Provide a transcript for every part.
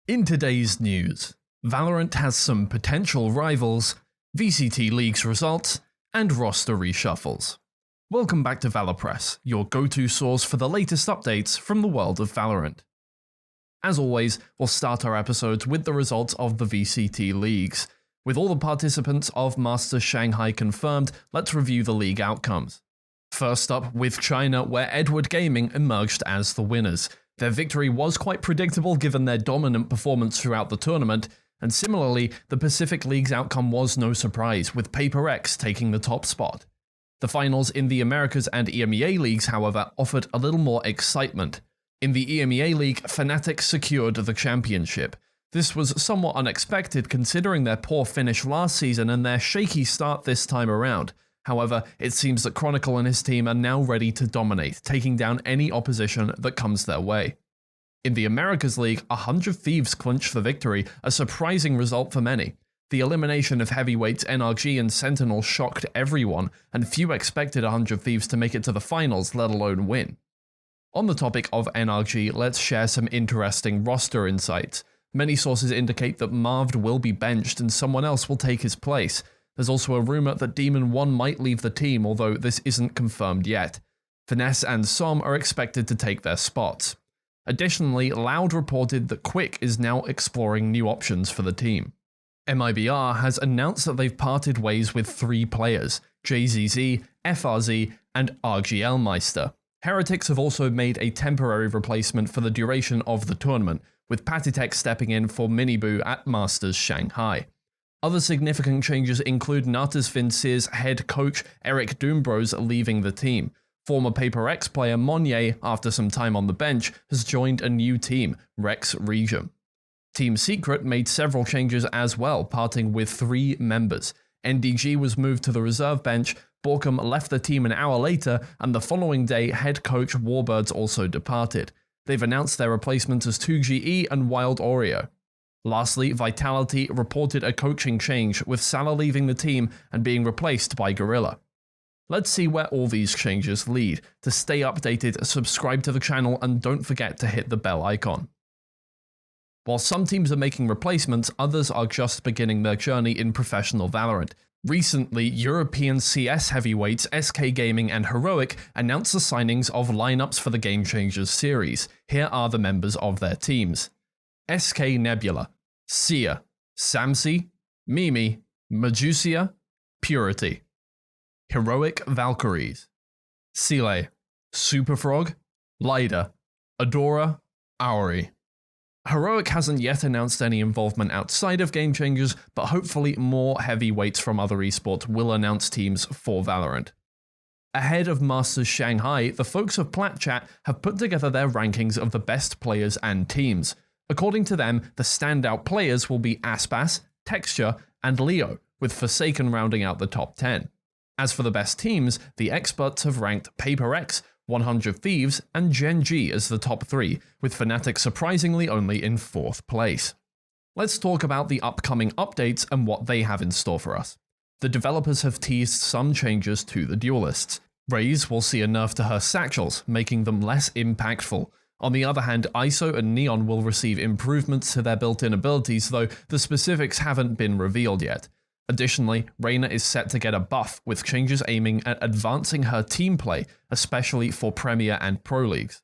In today's news, Valorant has some potential rivals, VCT Leagues results, and roster reshuffles. Welcome back to ValoPress, your go-to source for the latest updates from the world of Valorant. As always, we'll start our episodes with the results of the VCT Leagues. With all the participants of Masters Shanghai confirmed, let's review the league outcomes. First up with China, where Edward Gaming emerged as the winners. Their victory was quite predictable given their dominant performance throughout the tournament, and similarly, the Pacific League's outcome was no surprise, with PaperX taking the top spot. The finals in the Americas and EMEA Leagues, however, offered a little more excitement. In the EMEA League, Fnatic secured the championship. This was somewhat unexpected considering their poor finish last season and their shaky start this time around. However, it seems that Chronicle and his team are now ready to dominate, taking down any opposition that comes their way. In the Americas League, 100 Thieves clinched the victory, a surprising result for many. The elimination of heavyweights NRG and Sentinel shocked everyone, and few expected 100 Thieves to make it to the finals, let alone win. On the topic of NRG, let's share some interesting roster insights. Many sources indicate that Marved will be benched and someone else will take his place. There's also a rumor that Demon 1 might leave the team, although this isn't confirmed yet. Finesse and Som are expected to take their spots. Additionally, Loud reported that Quick is now exploring new options for the team. MIBR has announced that they've parted ways with 3 players, JZZ, FRZ, and RGL Meister. Heretics have also made a temporary replacement for the duration of the tournament, with Patitek stepping in for Miniboo at Masters Shanghai. Other significant changes include Natas Vincier's head coach Eric Doombros leaving the team. Former PaperX player Monnier, after some time on the bench, has joined a new team, Rex Regum. Team Secret made several changes as well, parting with 3 members. NDG was moved to the reserve bench, Borkum left the team an hour later, and the following day head coach Warbirds also departed. They've announced their replacements as 2GE and Wild Oreo. Lastly, Vitality reported a coaching change, with Salah leaving the team and being replaced by Gorilla. Let's see where all these changes lead. To stay updated, subscribe to the channel and don't forget to hit the bell icon. While some teams are making replacements, others are just beginning their journey in professional Valorant. Recently, European CS heavyweights SK Gaming and Heroic announced the signings of lineups for the Game Changers series. Here are the members of their teams. SK Nebula, Sia, Samsi, Mimi, Medusia, Purity. Heroic Valkyries, Sile, Superfrog, Lida, Adora, Auri. Heroic hasn't yet announced any involvement outside of Game Changers, but hopefully more heavyweights from other esports will announce teams for Valorant. Ahead of Masters Shanghai, the folks of PlatChat have put together their rankings of the best players and teams. According to them, the standout players will be Aspas, Texture, and Leo, with Forsaken rounding out the top 10. As for the best teams, the experts have ranked PaperX, 100 Thieves, and Gen G as the top 3, with Fnatic surprisingly only in 4th place. Let's talk about the upcoming updates and what they have in store for us. The developers have teased some changes to the Duelists. Raze will see a nerf to her satchels, making them less impactful. On the other hand, ISO and Neon will receive improvements to their built-in abilities, though the specifics haven't been revealed yet. Additionally, Reyna is set to get a buff, with changes aiming at advancing her team play, especially for Premier and Pro Leagues.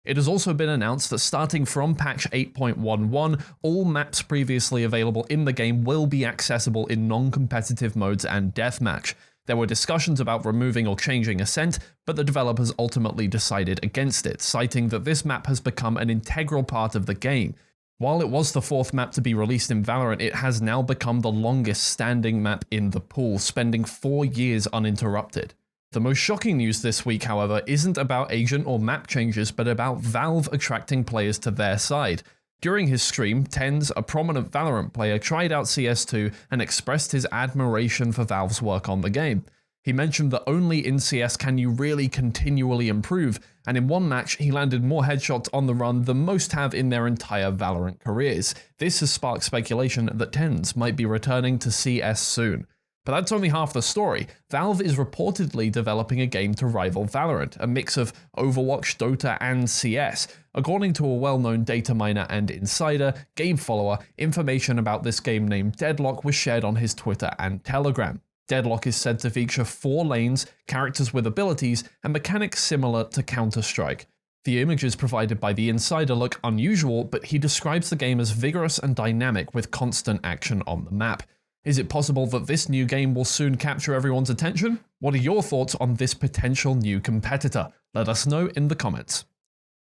It has also been announced that starting from patch 8.11, all maps previously available in the game will be accessible in non-competitive modes and deathmatch. There were discussions about removing or changing Ascent, but the developers ultimately decided against it, citing that this map has become an integral part of the game. While it was the 4th map to be released in Valorant, it has now become the longest standing map in the pool, spending 4 years uninterrupted. The most shocking news this week, however, isn't about agent or map changes, but about Valve attracting players to their side. During his stream, Tenz, a prominent Valorant player, tried out CS2 and expressed his admiration for Valve's work on the game. He mentioned that only in CS can you really continually improve, and in one match he landed more headshots on the run than most have in their entire Valorant careers. This has sparked speculation that Tenz might be returning to CS soon. But that's only half the story. Valve is reportedly developing a game to rival Valorant, a mix of Overwatch, Dota, and CS. According to a well-known data miner and insider, game follower, information about this game named Deadlock was shared on his Twitter and Telegram. Deadlock is said to feature 4 lanes, characters with abilities, and mechanics similar to Counter-Strike. The images provided by the insider look unusual, but he describes the game as vigorous and dynamic with constant action on the map. Is it possible that this new game will soon capture everyone's attention? What are your thoughts on this potential new competitor? Let us know in the comments.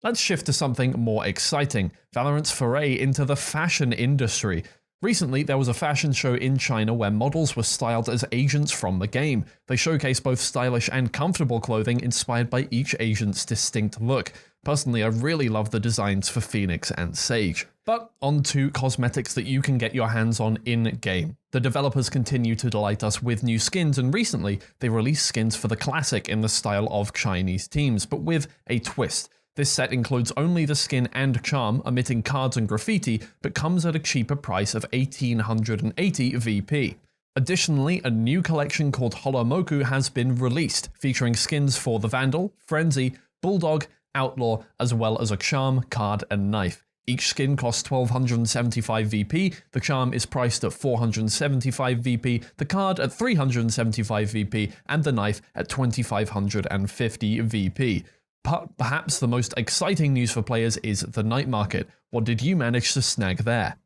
Let's shift to something more exciting, Valorant's foray into the fashion industry. Recently, there was a fashion show in China where models were styled as agents from the game. They showcased both stylish and comfortable clothing inspired by each agent's distinct look. Personally, I really love the designs for Phoenix and Sage. But on to cosmetics that you can get your hands on in-game. The developers continue to delight us with new skins, and recently they released skins for the classic in the style of Chinese teams, but with a twist. This set includes only the skin and charm, omitting cards and graffiti, but comes at a cheaper price of 1880 VP. Additionally, a new collection called Holomoku has been released, featuring skins for the Vandal, Frenzy, Bulldog, Outlaw, as well as a charm, card, and knife. Each skin costs 1275 VP, the charm is priced at 475 VP, the card at 375 VP, and the knife at 2550 VP. But perhaps the most exciting news for players is the night market. What did you manage to snag there?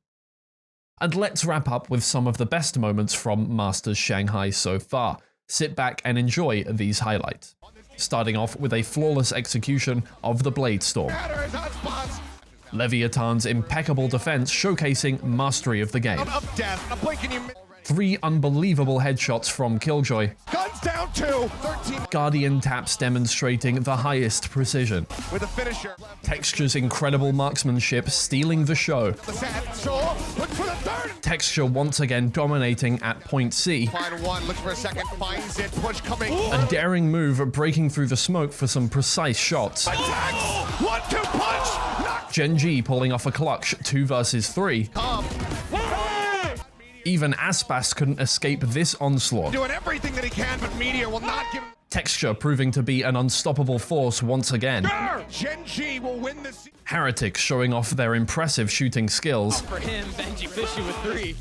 And let's wrap up with some of the best moments from Masters Shanghai so far. Sit back and enjoy these highlights. Starting off with a flawless execution of the Blade Storm. Leviatan's impeccable defense showcasing mastery of the game. 3 unbelievable headshots from Killjoy. Guns down 2. 13. Guardian taps demonstrating the highest precision. With a finisher. Texture's incredible marksmanship stealing the show. Texture once again dominating at point C. Find one, look for a second, finds it, push coming. A daring move breaking through the smoke for some precise shots. Attacks! 1-2 punch! Knock. Gen G pulling off a clutch 2 versus 3. Even Aspas couldn't escape this onslaught. Doing everything that he can, but Meteor will not give him. Texture proving to be an unstoppable force once again. Gen G will win this. Heretics showing off their impressive shooting skills. For him, Benji Fishy with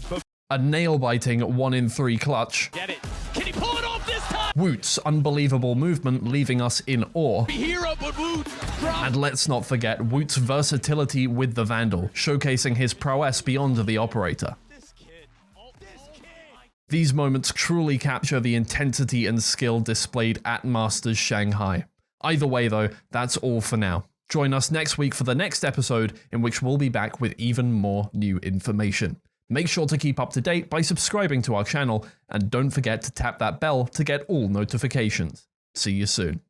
3. A nail-biting 1 in 3 clutch. Get it. Can he pull it off this time? Woot's unbelievable movement leaving us in awe. Hero, but Woot. And let's not forget Woot's versatility with the Vandal, showcasing his prowess beyond the operator. These moments truly capture the intensity and skill displayed at Masters Shanghai. Either way though, that's all for now. Join us next week for the next episode in which we'll be back with even more new information. Make sure to keep up to date by subscribing to our channel, and don't forget to tap that bell to get all notifications. See you soon.